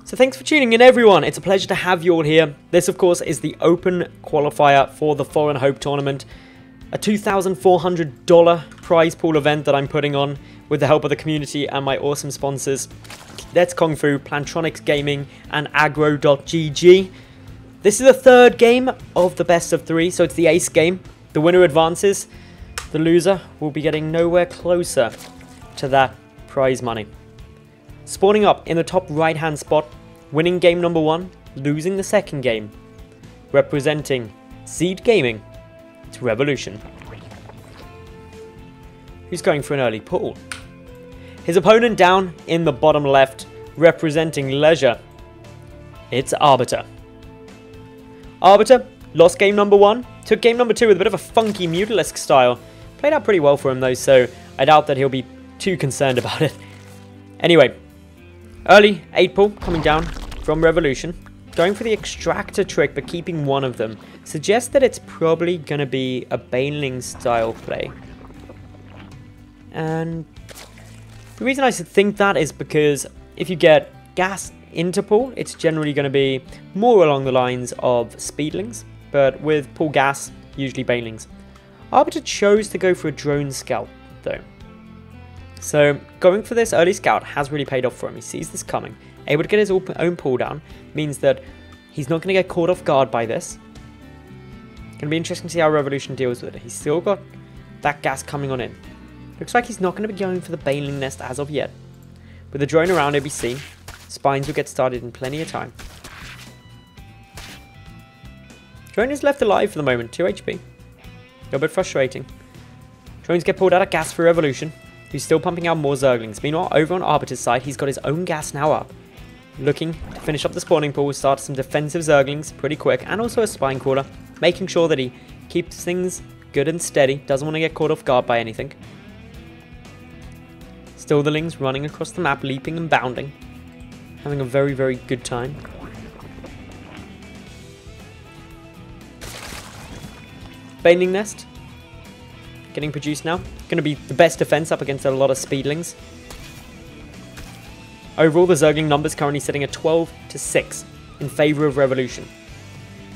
So thanks for tuning in, everyone. It's a pleasure to have you all here. This, of course, is the open qualifier for the Foreign Hope tournament, a $2,400 prize pool event that I'm putting on with the help of the community and my awesome sponsors, Let's Kung Fu, Plantronics Gaming, and Agro.gg. This is the third game of the best of three, so it's the ace game. The winner advances. The loser will be getting nowhere closer to that prize money. Spawning up in the top right-hand spot, winning game number 1, losing the second game. Representing ZvZ Gaming, it's Revolution. Who's going for an early pull? His opponent down in the bottom left, representing Leisure, it's Arbiter. Arbiter lost game number 1, took game number 2 with a bit of a funky Mutalisque style. Played out pretty well for him though, so I doubt that he'll be too concerned about it. Anyway, early 8 pull coming down from Revolution. Going for the extractor trick, but keeping one of them. Suggests that it's probably going to be a Baneling style play. And the reason I think that is because if you get gas into pull, it's generally going to be more along the lines of Speedlings. But with pull gas, usually Banelings. Arbiter chose to go for a drone scout though. So going for this early scout has really paid off for him. He sees this coming. Able to get his own pull down means that he's not going to get caught off guard by this. Going to be interesting to see how Revolution deals with it. He's still got that gas coming on in. Looks like he's not going to be going for the Baneling nest as of yet. With the drone around ABC, Spines will get started in plenty of time. Drone is left alive for the moment, 2 HP. A little bit frustrating. Drones get pulled out of gas for Revolution, who's still pumping out more Zerglings. Meanwhile, over on Arbiter's side, he's got his own gas now up. Looking to finish up the spawning pool, start some defensive Zerglings pretty quick, and also a Spine Crawler, making sure that he keeps things good and steady, doesn't want to get caught off guard by anything. Still the Lings running across the map, leaping and bounding, having a very, very good time. Baneling Nest getting produced now. Going to be the best defense up against a lot of Speedlings. Overall, the Zergling numbers currently sitting at 12-6 in favour of Revolution.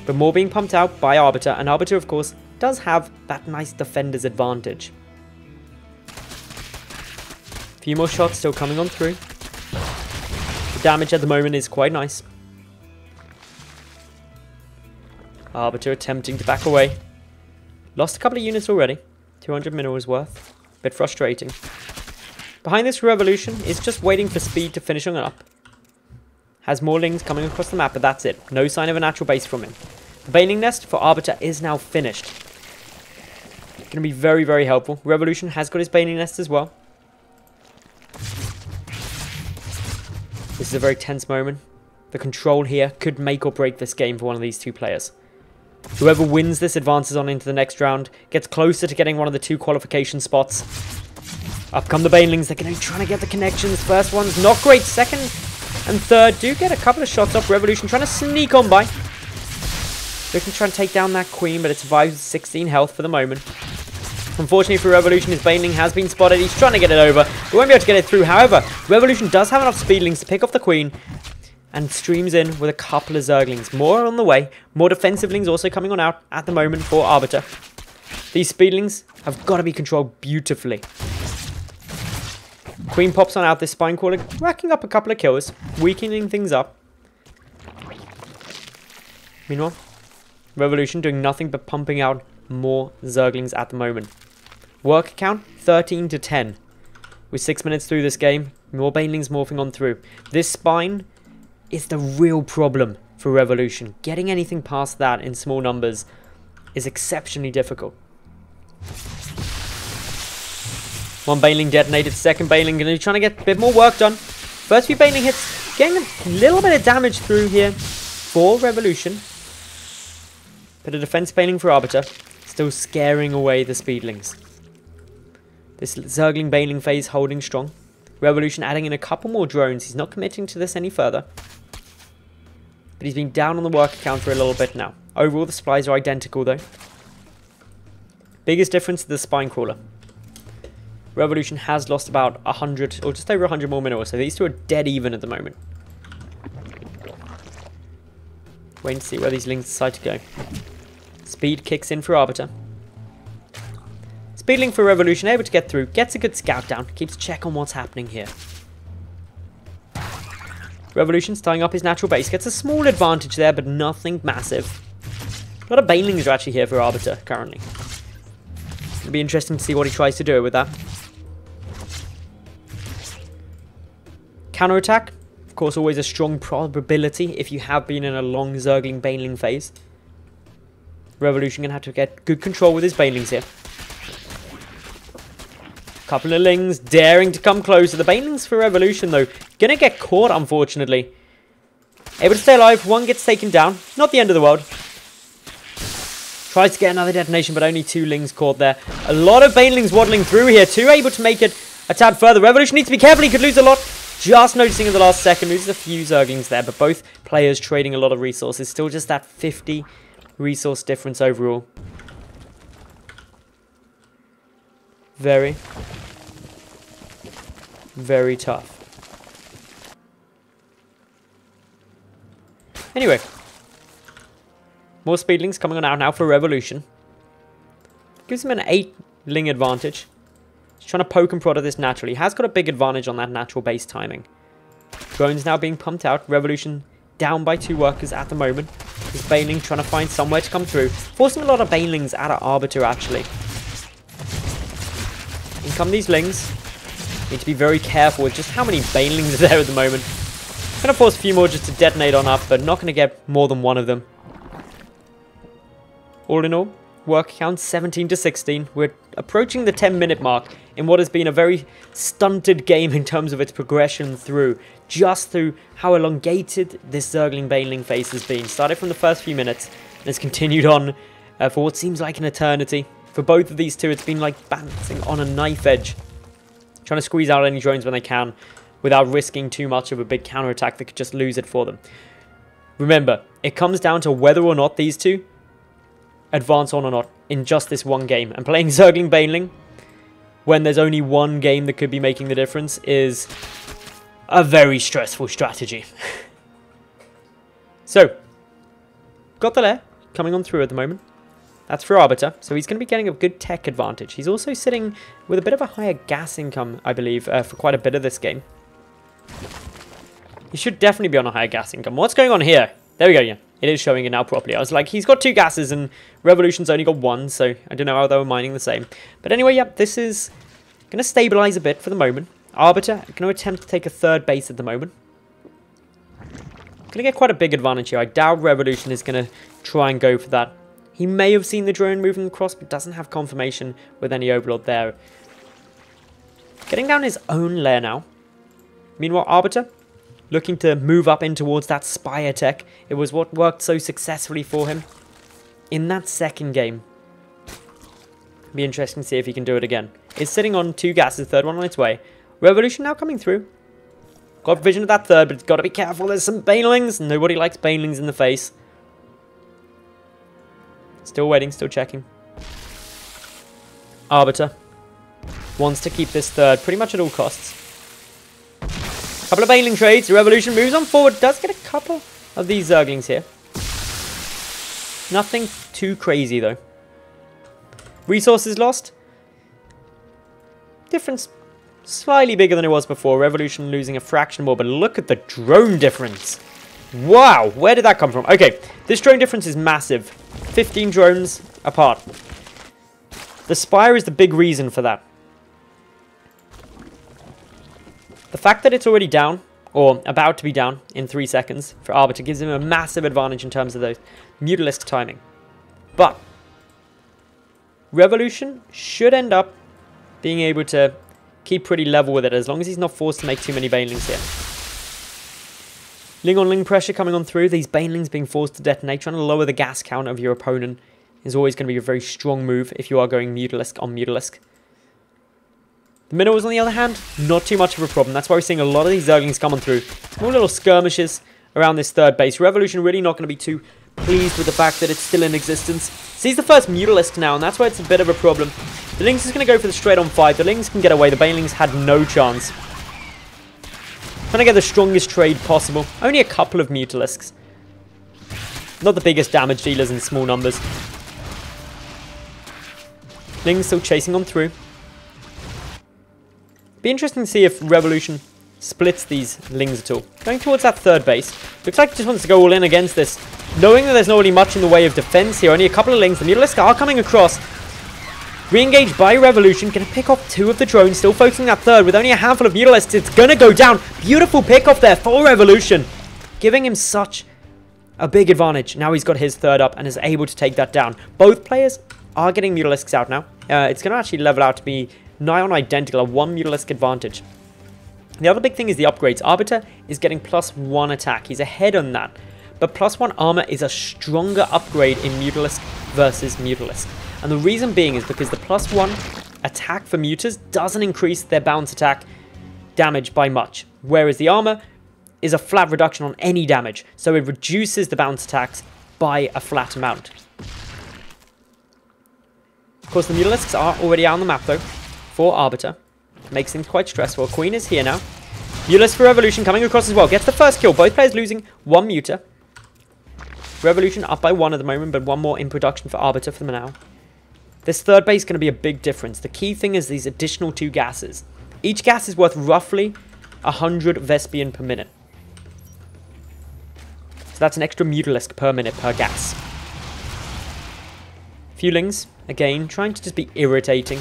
But more being pumped out by Arbiter, and Arbiter, of course, does have that nice defender's advantage. A few more shots still coming on through. The damage at the moment is quite nice. Arbiter attempting to back away. Lost a couple of units already. 200 minerals worth. Bit frustrating. Behind this Revolution is just waiting for speed to finish on up. Has more Lings coming across the map, but that's it. No sign of a natural base from him. The Baneling Nest for Arbiter is now finished. Going to be very, very helpful. Revolution has got his Baneling Nest as well. This is a very tense moment. The control here could make or break this game for one of these two players. Whoever wins this advances on into the next round, gets closer to getting one of the 2 qualification spots. Up come the Banelings, they're going to be trying to get the connections. First one's not great, second and third do get a couple of shots off. Revolution trying to sneak on by. Looking to try and take down that Queen, but it survives with 16 health for the moment. Unfortunately for Revolution, his Baneling has been spotted. He's trying to get it over, but won't be able to get it through. However, Revolution does have enough Speedlings to pick off the Queen, and streams in with a couple of Zerglings. More on the way. More defensive Lings also coming on out at the moment for Arbiter. These Speedlings have got to be controlled beautifully. Queen pops on out this Spine Crawler, racking up a couple of kills, weakening things up. Meanwhile, Revolution doing nothing but pumping out more Zerglings at the moment. Work count 13-10. With 6 minutes through this game, more Banelings morphing on through. This Spine is the real problem for Revolution. Getting anything past that in small numbers is exceptionally difficult. One Baneling detonated, second Baneling going to be trying to get a bit more work done. First few Baneling hits, getting a little bit of damage through here for Revolution. Bit of defense Baneling for Arbiter, still scaring away the Speedlings. This Zergling Baneling phase holding strong. Revolution adding in a couple more drones. He's not committing to this any further. But he's been down on the worker count for a little bit now. Overall, the supplies are identical though. Biggest difference is the Spine Crawler. Revolution has lost about 100, or just over 100 more minerals, so these two are dead even at the moment. Wait and see where these Lings decide to go. Speed kicks in for Arbiter. Speedling for Revolution, able to get through. Gets a good scout down. Keeps check on what's happening here. Revolution's tying up his natural base. Gets a small advantage there, but nothing massive. A lot of Banelings are actually here for Arbiter currently. It'll be interesting to see what he tries to do with that. Counterattack. Of course, always a strong probability if you have been in a long Zergling Baneling phase. Revolution going to have to get good control with his Banelings here. Couple of Lings daring to come closer. The Banelings for Revolution, though, going to get caught, unfortunately. Able to stay alive. One gets taken down. Not the end of the world. Tries to get another detonation, but only 2 Lings caught there. A lot of Banelings waddling through here. 2 able to make it a tad further. Revolution needs to be careful. He could lose a lot. Just noticing in the last second. Loses a few Zerglings there, but both players trading a lot of resources. Still just that 50 resource difference overall. Very, very tough. Anyway. More Speedlings coming on out now for Revolution. Gives him an 8 Ling advantage. He's trying to poke and prod at this naturally. He has got a big advantage on that natural base timing. Drones now being pumped out. Revolution down by 2 workers at the moment. His Baneling trying to find somewhere to come through. Forcing a lot of Banelings out of Arbiter actually. In come these Lings. Need to be very careful with just how many Banelings are there at the moment. Gonna force a few more just to detonate on up, but not gonna get more than 1 of them. All in all, work count 17 to 16. We're approaching the 10-minute mark in what has been a very stunted game in terms of its progression through. Just through how elongated this Zergling Baneling phase has been. Started from the first few minutes and has continued on for what seems like an eternity. For both of these two, it's been like balancing on a knife edge. Trying to squeeze out any drones when they can without risking too much of a big counterattack that could just lose it for them. Remember, it comes down to whether or not these two advance on or not in just this one game. And playing Zergling Baneling when there's only one game that could be making the difference is a very stressful strategy. So, got the lair coming on through at the moment. That's for Arbiter, so he's going to be getting a good tech advantage. He's also sitting with a bit of a higher gas income, I believe, for quite a bit of this game. He should definitely be on a higher gas income. What's going on here? There we go, yeah. It is showing it now properly. I was like, he's got 2 gases and Revolution's only got 1, so I don't know how they were mining the same. But anyway, yeah, this is going to stabilize a bit for the moment. Arbiter going to attempt to take a 3rd base at the moment. Going to get quite a big advantage here. I doubt Revolution is going to try and go for that. He may have seen the drone moving across, but doesn't have confirmation with any overlord there. Getting down his own lair now. Meanwhile, Arbiter looking to move up in towards that Spire tech. It was what worked so successfully for him in that second game. Be interesting to see if he can do it again. He's sitting on 2 gases, 3rd one on its way. Revolution now coming through. Got vision of that 3rd, but it's got to be careful. There's some Banelings. Nobody likes Banelings in the face. Still waiting, still checking. Arbiter wants to keep this 3rd pretty much at all costs. Couple of Baneling trades. The Revolution moves on forward. Does get a couple of these Zerglings here. Nothing too crazy though. Resources lost. Difference slightly bigger than it was before. Revolution losing a fraction more, but look at the drone difference. Wow, where did that come from? Okay, this drone difference is massive. 15 drones apart. The Spire is the big reason for that. The fact that it's already down, or about to be down in 3 seconds for Arbiter gives him a massive advantage in terms of those Mutalisk timing. But Revolution should end up being able to keep pretty level with it as long as he's not forced to make too many Banelings here. Ling on Ling pressure coming on through. These Banelings being forced to detonate. Trying to lower the gas count of your opponent is always going to be a very strong move if you are going Mutalisk on Mutalisk. The Minerals, on the other hand, not too much of a problem. That's why we're seeing a lot of these Zerglings coming through. Small little skirmishes around this 3rd base. Revolution really not going to be too pleased with the fact that it's still in existence. Sees the first Mutalisk now, and that's why it's a bit of a problem. The Lynx is going to go for the straight-on fight. The Lynx can get away. The Banelings had no chance. Trying to get the strongest trade possible. Only a couple of Mutalisks. not the biggest damage dealers in small numbers. Ling's still chasing on through. Be interesting to see if Revolution splits these Lings at all. Going towards that third base. Looks like he just wants to go all in against this. Knowing that there's not really much in the way of defense here. Only a couple of Lings. The Mutalisks are coming across. Re-engaged by Revolution. Going to pick off 2 of the drones. Still focusing that third with only a handful of Mutalisks. It's going to go down. Beautiful pick off there for Revolution. Giving him such a big advantage. Now he's got his third up and is able to take that down. Both players are getting Mutalisks out now. It's going to actually level out to be nigh on identical. A 1 Mutalisk advantage. The other big thing is the upgrades. Arbiter is getting +1 attack. He's ahead on that. But +1 armor is a stronger upgrade in Mutalisk versus Mutalisk. And the reason being is because the +1 attack for Mutas doesn't increase their bounce attack damage by much. Whereas the armor is a flat reduction on any damage. So it reduces the bounce attacks by a flat amount. Of course, the Mutalisks are already out on the map though for Arbiter. Makes things quite stressful. Queen is here now. Mutalisk for Revolution coming across as well. Gets the first kill. Both players losing 1 Muta. Revolution up by 1 at the moment, but 1 more in production for Arbiter for them now. This third base is going to be a big difference. The key thing is these additional 2 gases. Each gas is worth roughly 100 Vespian per minute. So that's an extra Mutalisk per minute per gas. Fewlings, again, trying to just be irritating.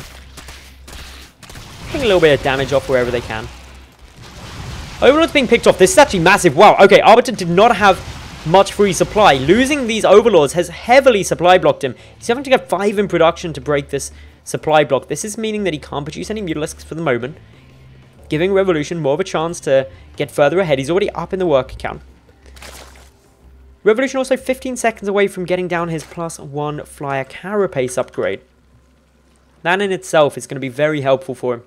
Getting a little bit of damage off wherever they can. Overlord's being picked off. This is actually massive. Wow. Okay, Arbiter did not have much free supply. Losing these Overlords has heavily supply blocked him. He's having to get 5 in production to break this supply block. This is meaning that he can't produce any Mutalisks for the moment. Giving Revolution more of a chance to get further ahead. He's already up in the work account. Revolution also 15 seconds away from getting down his +1 flyer carapace upgrade. That in itself is going to be very helpful for him.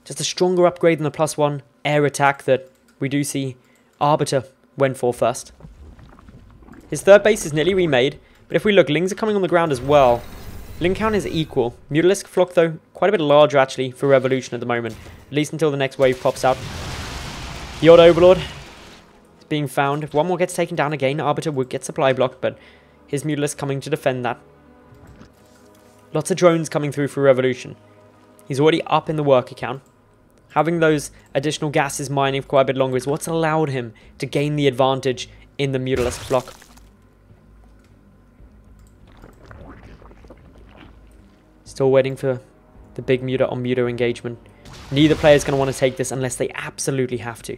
Just a stronger upgrade than the +1 air attack that we do see Arbiter went for first. His third base is nearly remade, but if we look, Lings are coming on the ground as well. Ling count is equal. Mutalisk flock, though, quite a bit larger, actually, for Revolution at the moment. At least until the next wave pops out. The odd Overlord is being found. If one more gets taken down again, Arbiter would get supply blocked, but his Mutalisk coming to defend that. Lots of drones coming through for Revolution. He's already up in the work account. Having those additional gases mining for quite a bit longer is what's allowed him to gain the advantage in the Mutalisk flock. Still waiting for the big Muta on Muta engagement. Neither player is going to want to take this unless they absolutely have to.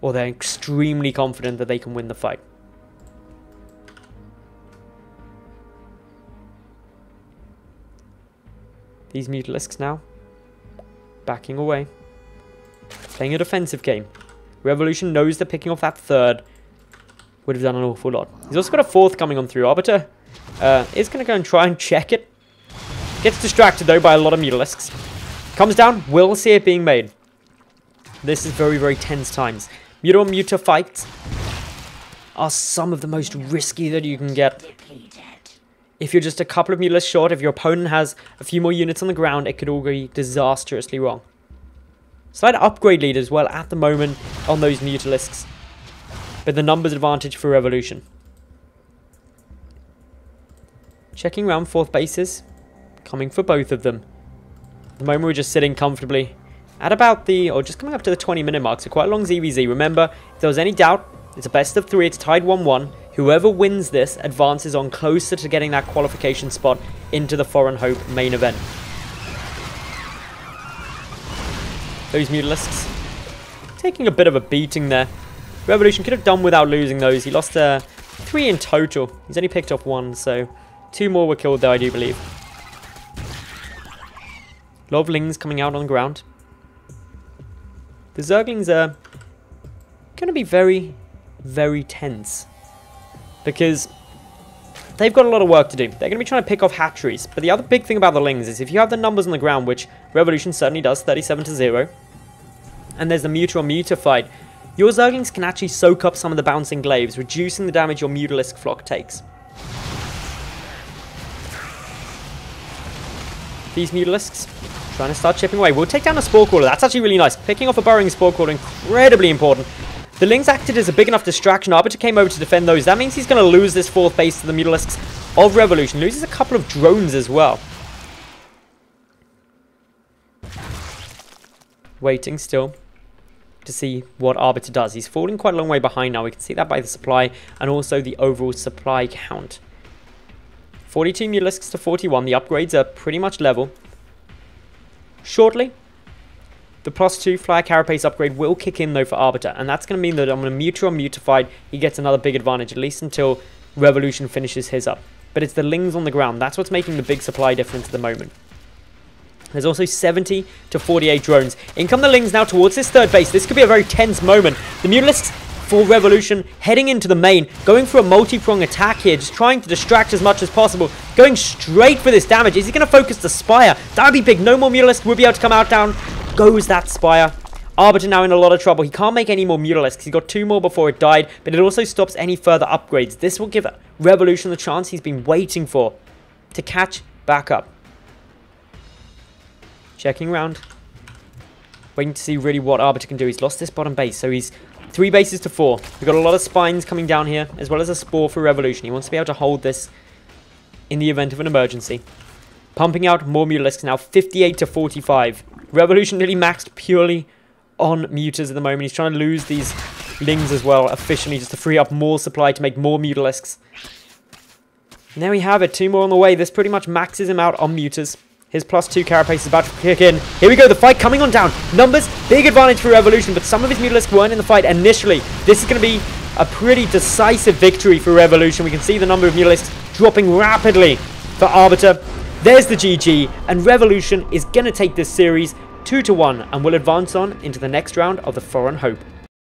Or they're extremely confident that they can win the fight. These Mutalisks now backing away. Playing a defensive game. Revolution knows that picking off that third would have done an awful lot. He's also got a 4th coming on through. Arbiter is going to go and try and check it. Gets distracted though by a lot of Mutalisks. Comes down. Will see it being made. This is very, very tense times. Muta on Muta fights are some of the most risky that you can get. If you're just a couple of Mutalisks short, if your opponent has a few more units on the ground, it could all go disastrously wrong. Slight upgrade lead as well at the moment on those Mutalisks. But the numbers advantage for Revolution. Checking around 4th bases. Coming for both of them. At the moment we're just sitting comfortably at about the, or just coming up to the 20-minute mark. So quite a long ZvZ. Remember, if there was any doubt, it's a best of 3. It's tied 1-1. Whoever wins this advances on closer to getting that qualification spot into the Foreign Hope main event. Those Mutalisks taking a bit of a beating there. Revolution could have done without losing those. He lost 3 in total. He's only picked off 1, so 2 more were killed there, I do believe. A lot of Lings coming out on the ground. The Zerglings are going to be very, very tense. Because they've got a lot of work to do. They're going to be trying to pick off hatcheries. But the other big thing about the Lings is if you have the numbers on the ground, which Revolution certainly does, 37-0, and there's the Muta on Muta fight, your Zerglings can actually soak up some of the bouncing glaives, reducing the damage your Mutalisk flock takes. These Mutalisks trying to start chipping away. We'll take down a Spore Crawler. That's actually really nice. Picking off a Burrowing Spore Crawler, incredibly important. The Lings acted as a big enough distraction. Arbiter came over to defend those. That means he's going to lose this 4th base to the Mutalisks of Revolution. Loses a couple of drones as well. Waiting still to see what Arbiter does. He's falling quite a long way behind now. We can see that by the supply and also the overall supply count. 42 Mutalisks to 41. The upgrades are pretty much level. Shortly, the +2 Flyer Carapace upgrade will kick in though for Arbiter, and that's going to mean that on a Muta or Mutified, he gets another big advantage, at least until Revolution finishes his up. But it's the Lings on the ground. That's what's making the big supply difference at the moment. There's also 70 to 48 drones. In come the Lings now towards this 3rd base. This could be a very tense moment. The Mutalisks for Revolution heading into the main, going for a multi-prong attack here, just trying to distract as much as possible, going straight for this damage. Is he going to focus the Spire? That would be big. No more Mutalisks will be able to come out. Down goes that Spire. Arbiter now in a lot of trouble. He can't make any more Mutalisks. He got 2 more before it died, but it also stops any further upgrades. This will give Revolution the chance he's been waiting for to catch back up. Checking around. Waiting to see really what Arbiter can do. He's lost this bottom base, so he's 3 bases to 4. We've got a lot of spines coming down here, as well as a spore for Revolution. He wants to be able to hold this in the event of an emergency. Pumping out more Mutalisks now, 58 to 45. Revolution nearly maxed purely on Mutas at the moment. He's trying to lose these Lings as well, efficiently, just to free up more supply to make more Mutalisks. And there we have it, 2 more on the way. This pretty much maxes him out on Mutas. His +2 Carapace is about to kick in. Here we go, the fight coming on down. Numbers, big advantage for Revolution, but some of his Mutalisks weren't in the fight initially. This is going to be a pretty decisive victory for Revolution. We can see the number of Mutalisks dropping rapidly for Arbiter. There's the GG, and Revolution is going to take this series 2-1 and will advance on into the next round of the Foreign Hope.